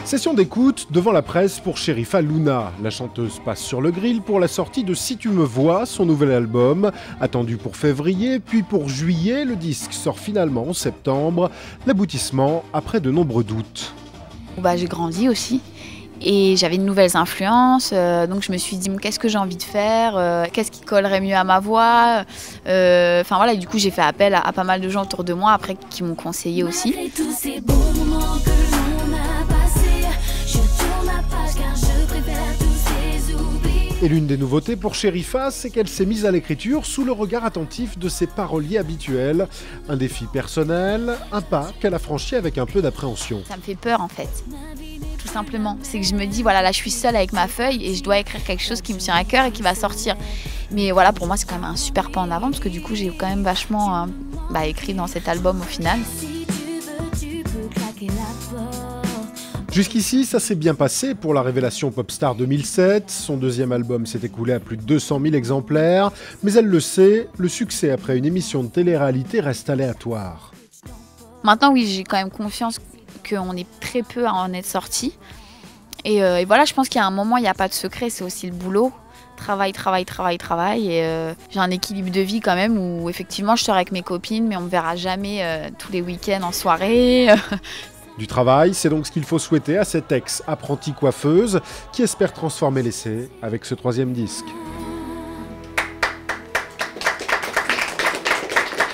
Session d'écoute devant la presse pour Sherifa Luna. La chanteuse passe sur le grill pour la sortie de Si tu me vois, son nouvel album. Attendu pour février, puis pour juillet, le disque sort finalement en septembre. L'aboutissement après de nombreux doutes. J'ai grandi aussi et j'avais de nouvelles influences, donc je me suis dit qu'est-ce que j'ai envie de faire, qu'est-ce qui collerait mieux à ma voix. Du coup j'ai fait appel à pas mal de gens autour de moi après qui m'ont conseillé aussi. Et l'une des nouveautés pour Sherifa, c'est qu'elle s'est mise à l'écriture sous le regard attentif de ses paroliers habituels. Un défi personnel, un pas qu'elle a franchi avec un peu d'appréhension. Ça me fait peur en fait, tout simplement. C'est que je me dis, là je suis seule avec ma feuille et je dois écrire quelque chose qui me tient à cœur et qui va sortir. Mais pour moi c'est quand même un super pas en avant parce que du coup j'ai quand même vachement écrit dans cet album au final. Jusqu'ici, ça s'est bien passé pour la révélation Popstar 2007. Son deuxième album s'est écoulé à plus de 200 000 exemplaires. Mais elle le sait, le succès après une émission de télé-réalité reste aléatoire. Maintenant, oui, j'ai quand même confiance qu'on est très peu à en être sortis. Et je pense qu'il y a un moment, il n'y a pas de secret, c'est aussi le boulot. Travail. Et j'ai un équilibre de vie quand même où effectivement, je sors avec mes copines, mais on ne me verra jamais tous les week-ends en soirée. Du travail, c'est donc ce qu'il faut souhaiter à cette ex-apprentie coiffeuse qui espère transformer l'essai avec ce troisième disque.